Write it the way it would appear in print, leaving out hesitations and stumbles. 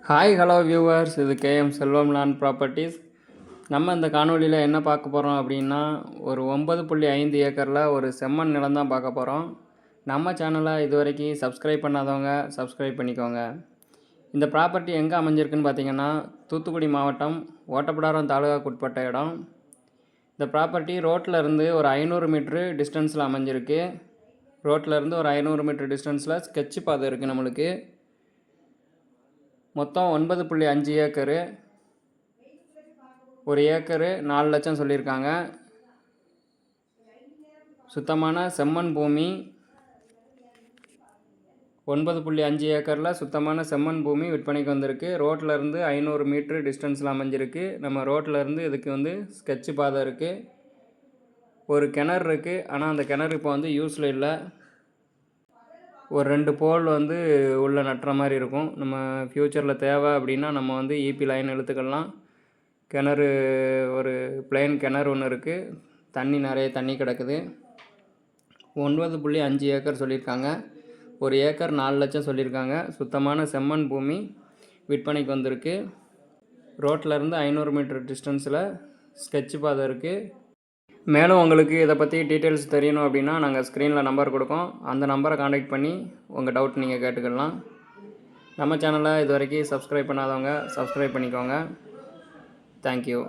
Hi hello viewers, இது KM செல்வம் land properties. நம்ம இந்த காணொலியில் என்ன பார்க்க போகிறோம் அப்படின்னா, ஒரு 9.5 ஏக்கரில் ஒரு செம்மண் நிலம் தான் பார்க்க போகிறோம். நம்ம சேனலை இது வரைக்கும் சப்ஸ்கிரைப் பண்ணாதவங்க சப்ஸ்கிரைப் பண்ணிக்கோங்க. இந்த ப்ராப்பர்ட்டி எங்கே அமைஞ்சிருக்குன்னு பார்த்தீங்கன்னா, தூத்துக்குடி மாவட்டம் ஓட்டப்பிடாரம் தாலுகாவுக்கு உட்பட்ட இடம். இந்த ப்ராப்பர்ட்டி ரோட்டில் இருந்து ஒரு 500 மீட்ரு டிஸ்டன்ஸில் அமைஞ்சிருக்கு. ரோட்டில் இருந்து ஒரு 500 மீட்ரு டிஸ்டன்ஸில் ஸ்கெட்ச் பாதை இருக்குது. நம்மளுக்கு மொத்தம் 9.5 ஏக்கரு. ஒரு ஏக்கரு 4 லட்சம் சொல்லியிருக்காங்க. சுத்தமான செம்மண் பூமி. 9.5 ஏக்கரில் சுத்தமான செம்மண் பூமி விற்பனைக்கு வந்திருக்கு. ரோட்டில் இருந்து 500 மீட்ரு டிஸ்டன்ஸில் அமைஞ்சிருக்கு. நம்ம ரோட்டில் இருந்து இதுக்கு ஸ்கெட்ச் பாதை இருக்குது. ஒரு கிணறு இருக்குது, ஆனால் அந்த கிணறு இப்போ யூஸில் இல்லை. ஒரு 2 போல் உள்ளே நட்டுற மாதிரி இருக்கும். நம்ம ஃப்யூச்சரில் தேவை அப்படின்னா நம்ம ஈபி லைன் இழுத்துக்கலாம். கிணறு ஒரு பிளெயின் கிணறு ஒன்று இருக்குது. நிறைய தண்ணி கிடக்குது. 9.5 ஏக்கர் சொல்லியிருக்காங்க. ஒரு ஏக்கர் 4 லட்சம் சொல்லியிருக்காங்க. சுத்தமான செம்மண் பூமி விற்பனைக்கு வந்திருக்கு. ரோட்டில் இருந்து 500 மீட்டர் டிஸ்டன்ஸில் ஸ்கெட்ச் பாதை இருக்குது. மேலும் உங்களுக்கு இதை பற்றி டீட்டெயில்ஸ் தெரியணும் அப்படின்னா நாங்கள் ஸ்க்ரீனில் நம்பர் கொடுக்கோம். அந்த நம்பரை காண்டாக்ட் பண்ணி உங்கள் டவுட் நீங்கள் கேட்டுக்கலாம். நம்ம சேனலை இது வரைக்கும் சப்ஸ்கிரைப் பண்ணாதவங்க சப்ஸ்கிரைப் பண்ணிக்கோங்க. தேங்க்யூ.